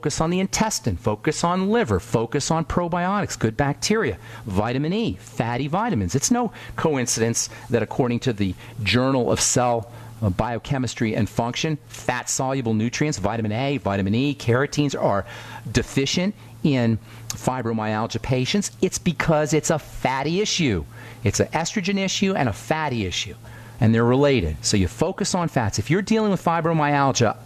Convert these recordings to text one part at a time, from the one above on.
Focus on the intestine, focus on liver, focus on probiotics, good bacteria, vitamin E, fatty vitamins. It's no coincidence that according to the Journal of Cell Biochemistry and Function, fat-soluble nutrients, vitamin A, vitamin E, carotenes are deficient in fibromyalgia patients. It's because it's a fatty issue. It's an estrogen issue and a fatty issue, and they're related. So you focus on fats. If you're dealing with fibromyalgia,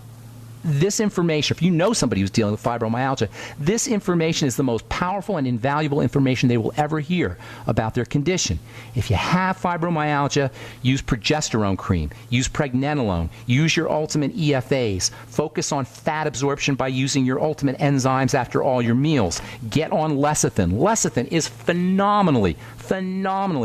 this information, if you know somebody who's dealing with fibromyalgia, this information is the most powerful and invaluable information they will ever hear about their condition. If you have fibromyalgia, use progesterone cream, use pregnenolone, use your ultimate EFAs, focus on fat absorption by using your ultimate enzymes after all your meals. Get on lecithin. Lecithin is phenomenally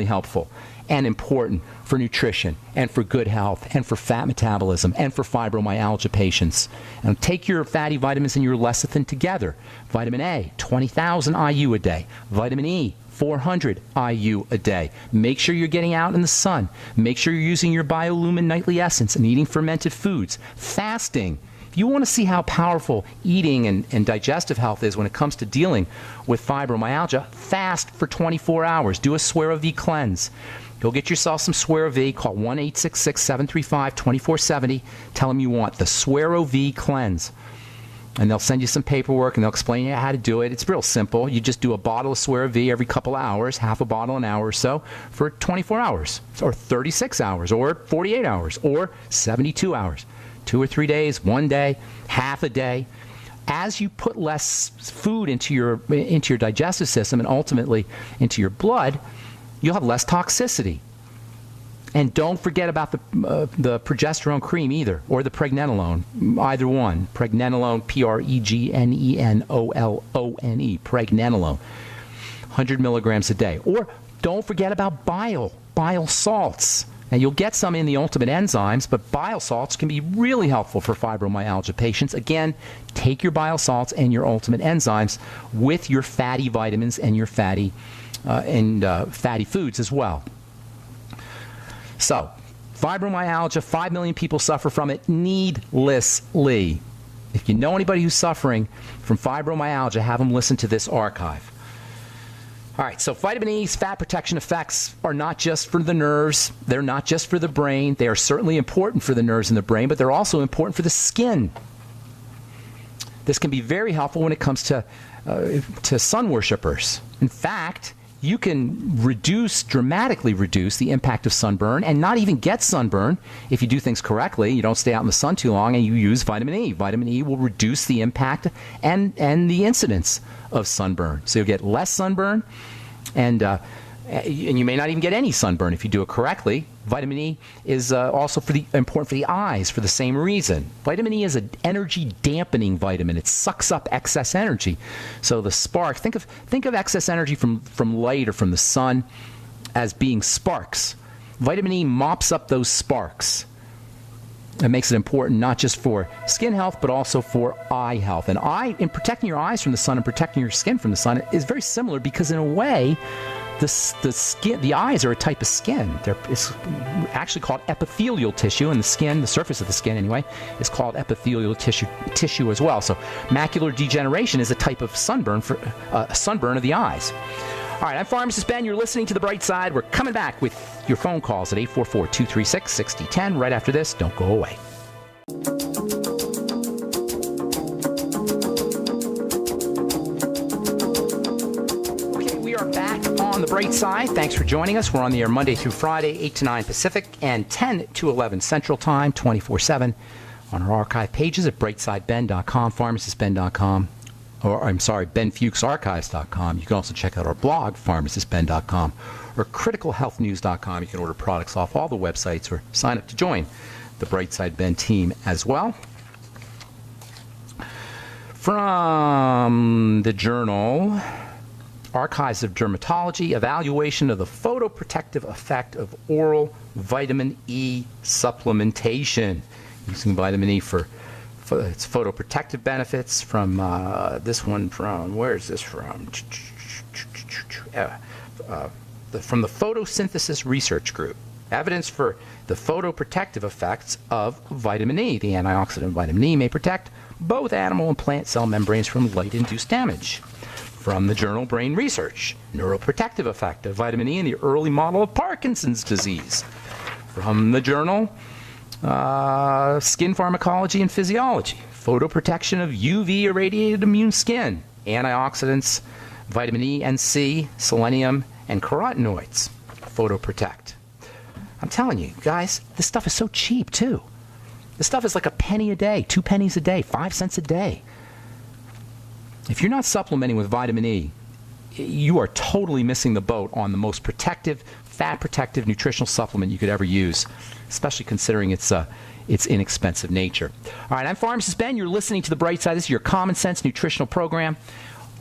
helpful and important for nutrition and for good health and for fat metabolism and for fibromyalgia patients. And take your fatty vitamins and your lecithin together. Vitamin A, 20,000 IU a day. Vitamin E, 400 IU a day. Make sure you're getting out in the sun. Make sure you're using your Biolumin nightly essence and eating fermented foods. Fasting. If you want to see how powerful eating and digestive health is when it comes to dealing with fibromyalgia, fast for 24 hours. Do a Swear V cleanse. Go get yourself some Swear V. Call 1-866-735-2470. Tell them you want the Swear V cleanse. And they'll send you some paperwork, and they'll explain you how to do it. It's real simple. You just do a bottle of Swear V every couple of hours, half a bottle an hour or so, for 24 hours, or 36 hours, or 48 hours, or 72 hours. 2 or 3 days, 1 day, half a day. As you put less food into your digestive system and ultimately into your blood, you'll have less toxicity. And don't forget about the progesterone cream either, or the pregnenolone, either one. Pregnenolone, Pregnenolone, pregnenolone, 100 milligrams a day. Or don't forget about bile salts. Now, you'll get some in the ultimate enzymes, but bile salts can be really helpful for fibromyalgia patients. Again, take your bile salts and your ultimate enzymes with your fatty vitamins and your fatty foods as well. So, fibromyalgia, 5 million people suffer from it needlessly. If you know anybody who's suffering from fibromyalgia, have them listen to this archive. All right, so vitamin E's fat protection effects are not just for the nerves. They're not just for the brain. They are certainly important for the nerves in the brain, but they're also important for the skin. This can be very helpful when it comes to sun worshipers. In fact, you can dramatically reduce the impact of sunburn and not even get sunburn if you do things correctly. You don't stay out in the sun too long and you use vitamin E. Vitamin E will reduce the impact and the incidence of sunburn. So you'll get less sunburn, and you may not even get any sunburn if you do it correctly. Vitamin E is also important for the eyes for the same reason. Vitamin E is an energy dampening vitamin. It sucks up excess energy. So the spark, think of excess energy from light or from the sun as being sparks. Vitamin E mops up those sparks. It makes it important not just for skin health, but also for eye health. And in protecting your eyes from the sun and protecting your skin from the sun is very similar because, in a way, the eyes are a type of skin. It's actually called epithelial tissue, and the skin, the surface of the skin anyway, is called epithelial tissue as well. So macular degeneration is a type of sunburn of the eyes. All right, I'm Pharmacist Ben. You're listening to The Bright Side. We're coming back with your phone calls at 844-236-6010 right after this. Don't go away. Okay, we are back on The Bright Side. Thanks for joining us. We're on the air Monday through Friday, 8 to 9 Pacific and 10 to 11 Central Time, 24/7 on our archive pages at brightsideben.com, pharmacistben.com. BenFuchsArchives.com. You can also check out our blog, pharmacistben.com, or criticalhealthnews.com. You can order products off all the websites or sign up to join the Brightside Ben team as well. From the journal Archives of Dermatology, evaluation of the photoprotective effect of oral vitamin E supplementation. Using vitamin E for its photoprotective benefits from this one from, where is this from? From the Photosynthesis Research Group. Evidence for the photoprotective effects of vitamin E. The antioxidant vitamin E may protect both animal and plant cell membranes from light-induced damage. From the journal Brain Research, neuroprotective effect of vitamin E in the early model of Parkinson's disease. From the journal Skin Pharmacology and Physiology, photoprotection of UV irradiated immune skin, antioxidants, vitamin E and C, selenium, and carotenoids. Photoprotect. I'm telling you, guys, this stuff is so cheap, too. This stuff is like a penny a day, 2 pennies a day, 5 cents a day. If you're not supplementing with vitamin E, you are totally missing the boat on the most protective, fat-protective nutritional supplement you could ever use, especially considering its inexpensive nature. All right, I'm Pharmacist Ben. You're listening to The Bright Side. This is your Common Sense Nutritional Program.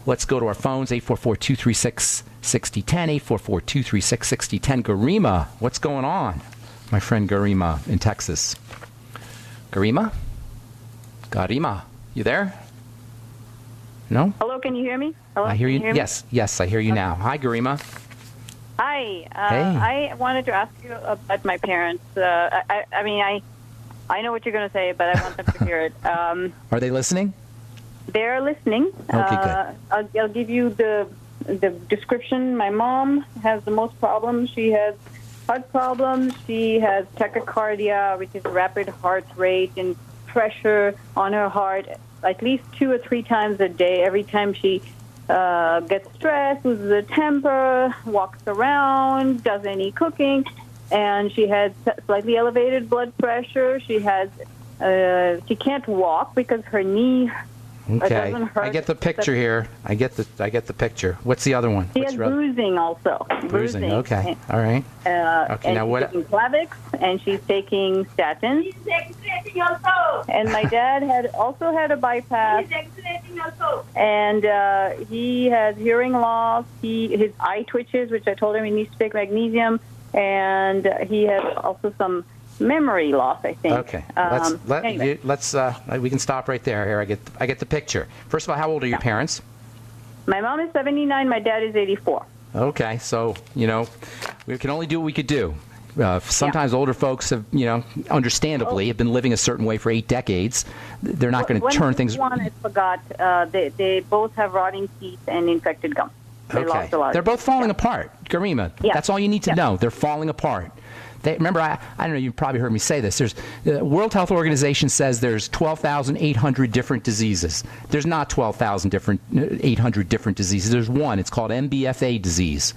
Let's go to our phones, 844-236-6010, 844-236-6010. Garima, what's going on? My friend Garima in Texas. Garima? You there? No? Hello, can you hear me? Hello, I hear you. Hear Yes, I hear you now. Hi, Garima. Hi. Hey. I wanted to ask you about my parents. I know what you're going to say, but I want them to hear it. Are they listening? They're listening. Okay, good. I'll give you the description. My mom has the most problems. She has heart problems. She has tachycardia, which is rapid heart rate, and pressure on her heart at least 2 or 3 times a day. Every time she gets stressed, loses her temper, walks around, does any cooking, and she has slightly elevated blood pressure. She can't walk because her knee doesn't hurt. I get the picture here. I get the picture. What's the other one? She has bruising also. Bruising. Okay. All right. Okay. Now what? She's taking Plavix, and she's taking statins. He's exercising also. And my dad also had a bypass. He's exercising also. And he has hearing loss. His eye twitches, which I told him he needs to take magnesium, and he has also some memory loss, I think. Okay. We can stop right there. Here, I get the picture. First of all, how old are your parents? My mom is 79. My dad is 84. Okay, so we can only do what we could do. Sometimes older folks have, understandably, have been living a certain way for 8 decades. They're not going to turn things. One, I forgot. They both have rotting teeth and infected gum. They lost a lot. They're both falling apart, Garima. Yeah. That's all you need to know. They're falling apart. Remember, I don't know, you probably heard me say this. The World Health Organization says there's 12,800 different diseases. There's not 12,800 different diseases. There's one. It's called MBFA disease.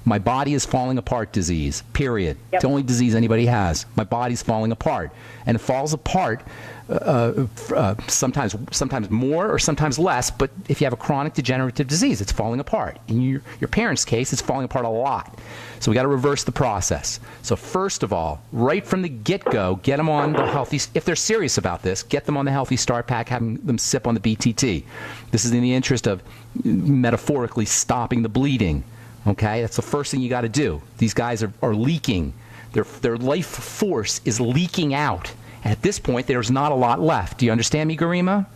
My body is falling apart disease, period. Yep. It's the only disease anybody has. My body's falling apart. And it falls apart sometimes more or sometimes less, but if you have a chronic degenerative disease, it's falling apart. In your parents' case, it's falling apart a lot. So we got to reverse the process. So first of all, right from the get-go, get them on the healthy, if they're serious about this, get them on the Healthy Start Pack, having them sip on the BTT. This is in the interest of metaphorically stopping the bleeding. Okay, that's the first thing you got to do. These guys are leaking. Their life force is leaking out. And at this point, there's not a lot left. Do you understand me, Garima?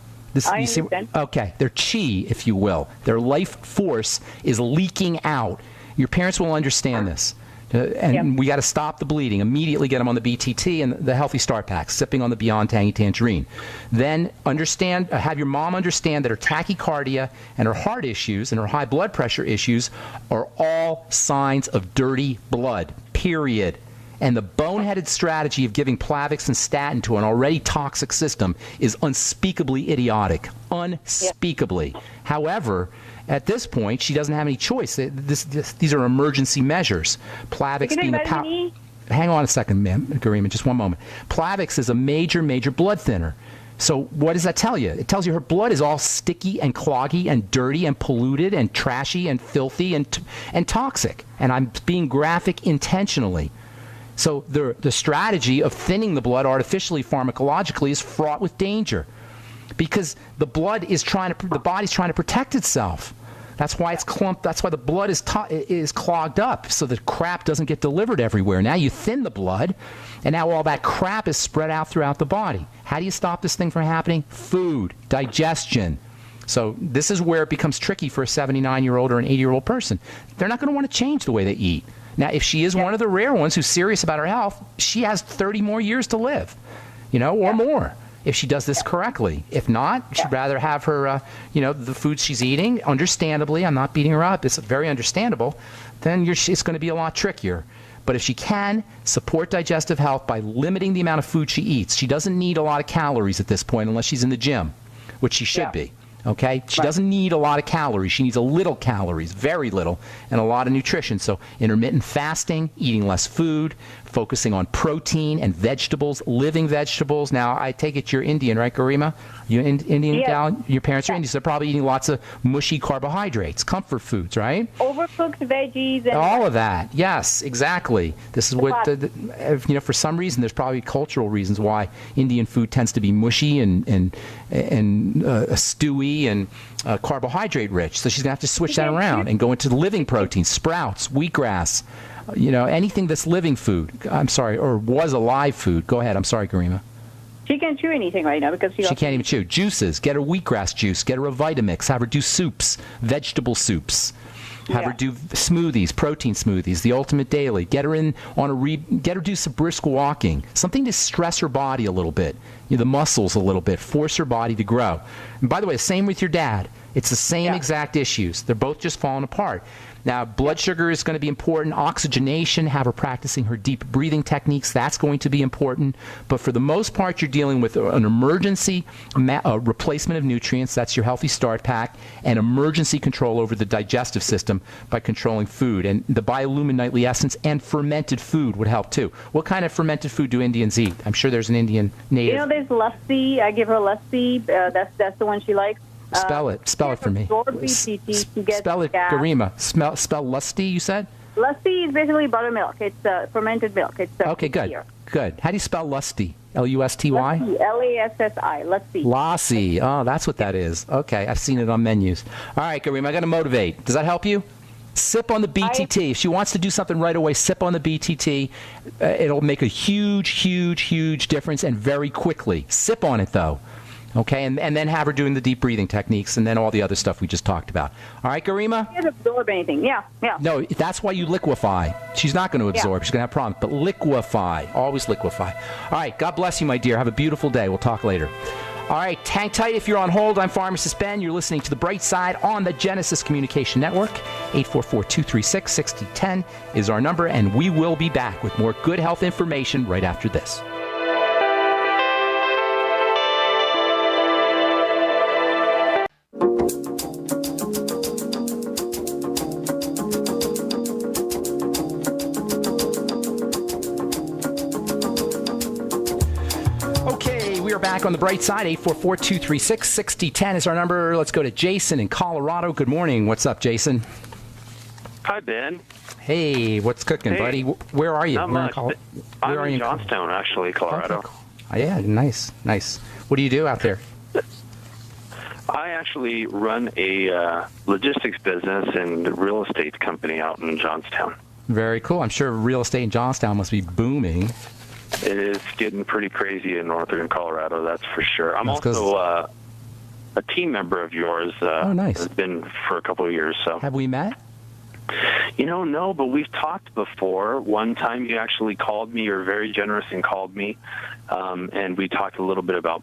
I understand. Okay, their chi, if you will. Their life force is leaking out. Your parents will understand this. We got to stop the bleeding. Immediately get them on the BTT and the Healthy Start Pack, sipping on the Beyond Tangy Tangerine. Then have your mom understand that her tachycardia and her heart issues and her high blood pressure issues are all signs of dirty blood, period. And the boneheaded strategy of giving Plavix and statin to an already toxic system is unspeakably idiotic. Unspeakably. Yep. However, at this point, she doesn't have any choice. These are emergency measures. Plavix being a power. Hang on a second, ma'am, Garima, just one moment. Plavix is a major, major blood thinner. So what does that tell you? It tells you her blood is all sticky and cloggy and dirty and polluted and trashy and filthy and toxic. And I'm being graphic intentionally. So the strategy of thinning the blood artificially, pharmacologically, is fraught with danger, because the body's trying to protect itself. That's why it's clumped. That's why the blood is clogged up, so the crap doesn't get delivered everywhere. Now you thin the blood, and now all that crap is spread out throughout the body. How do you stop this thing from happening? Food, digestion. So this is where it becomes tricky for a 79-year-old or an 80-year-old person. They're not going to want to change the way they eat. Now, if she is one of the rare ones who's serious about her health, she has 30 more years to live, or more. if she does this correctly. If not, she'd rather have her, the food she's eating, understandably, I'm not beating her up, it's very understandable, then it's going to be a lot trickier. But if she can support digestive health by limiting the amount of food she eats, she doesn't need a lot of calories at this point unless she's in the gym, which she should be. Okay? She doesn't need a lot of calories. She needs a little calories, very little, and a lot of nutrition. So intermittent fasting, eating less food, focusing on protein and vegetables, living vegetables. Now, I take it you're Indian, right, Garima? You Indian gal? Your parents are Indian, so they're probably eating lots of mushy carbohydrates, comfort foods, right? Overcooked veggies. And all of that. Yes, exactly. This is what, for some reason, there's probably cultural reasons why Indian food tends to be mushy and stewy and carbohydrate rich. So she's going to have to switch that around and go into the living proteins, sprouts, wheatgrass, anything that's living food. I'm sorry, or was a live food. Go ahead. I'm sorry, Garima. She can't chew anything right now because she can't even chew. Juices. Get her wheatgrass juice. Get her a Vitamix. Have her do soups, vegetable soups. Have her do smoothies, protein smoothies, the ultimate daily. Get her in on get her do some brisk walking, something to stress her body a little bit, the muscles a little bit, force her body to grow. And by the way, same with your dad. It's the same exact issues. They're both just falling apart. Now, blood sugar is going to be important. Oxygenation, have her practicing her deep breathing techniques. That's going to be important. But for the most part, you're dealing with an emergency replacement of nutrients. That's your Healthy Start Pack. And emergency control over the digestive system by controlling food. And the Biolumin Nightly Essence and fermented food would help, too. What kind of fermented food do Indians eat? I'm sure there's an Indian native. There's lassi. I give her lassi. That's the one she likes. Spell it for me. Spell it, Garima. Spell lusty, you said? Lusty is basically buttermilk. It's fermented milk. It's okay, good. Beer. Good. How do you spell lusty? L-U-S-T-Y? Lassi. Lassi. Lassi. Oh, that's what that is. Okay, I've seen it on menus. All right, Garima, I got to motivate. Does that help you? Sip on the BTT. If she wants to do something right away, sip on the BTT. It'll make a huge, huge, huge difference and very quickly. Sip on it, though. Okay, and then have her doing the deep breathing techniques and then all the other stuff we just talked about. All right, Garima? She can't absorb anything. Yeah. No, that's why you liquefy. She's not going to absorb. She's going to have problems. But liquefy. Always liquefy. All right, God bless you, my dear. Have a beautiful day. We'll talk later. All right, hang tight if you're on hold. I'm Pharmacist Ben. You're listening to The Bright Side on the Genesis Communication Network. 844-236-6010 is our number, and we will be back with more good health information right after this. Back on the bright side, 844-236-6010 is our number. Let's go to Jason in Colorado. Good morning. What's up, Jason? Hi, Ben. Hey, what's cooking, buddy? Where are you? Not much. I'm in Johnstown, actually, Colorado. Okay. Oh, yeah, nice. What do you do out there? I actually run a logistics business and real estate company out in Johnstown. Very cool. I'm sure real estate in Johnstown must be booming. It is getting pretty crazy in northern Colorado, that's for sure. I'm also a team member of yours. Nice. It's been for a couple of years. So have we met? No, but we've talked before. One time you actually called me. You're very generous and called me, and we talked a little bit about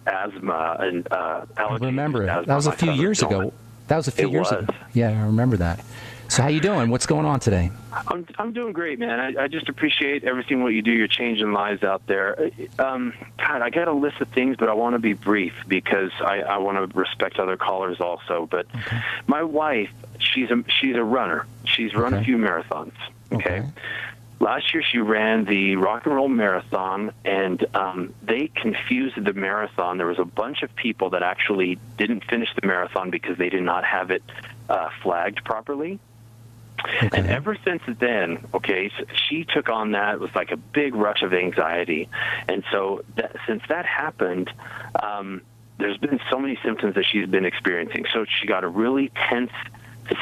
asthma and allergies. I remember it. That was a few years ago. Yeah, I remember that. So how you doing? What's going on today? I'm doing great, man. I just appreciate everything what you do. You're changing lives out there. God, I got a list of things, but I want to be brief because I want to respect other callers also. But my wife, she's a runner. She's run a few marathons. Okay. Last year she ran the Rock and Roll Marathon, and they confused the marathon. There was a bunch of people that actually didn't finish the marathon because they did not have it flagged properly. And ever since then, she took on that. It was like a big rush of anxiety. And so since that happened, there's been so many symptoms that she's been experiencing. So she got a really tense,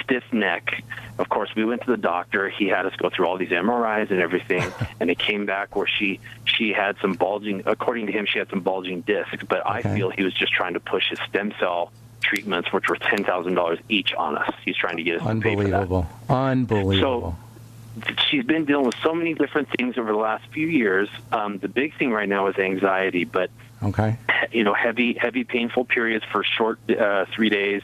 stiff neck. Of course, we went to the doctor. He had us go through all these MRIs and everything, and it came back where she had some bulging, according to him, she had some bulging discs. But I feel he was just trying to push his stem cell treatments, which were $10,000 each on us. He's trying to get us to pay for that. Unbelievable. she's been dealing with so many different things over the last few years. The big thing right now is anxiety, but Okay. heavy, painful periods for short 3 days.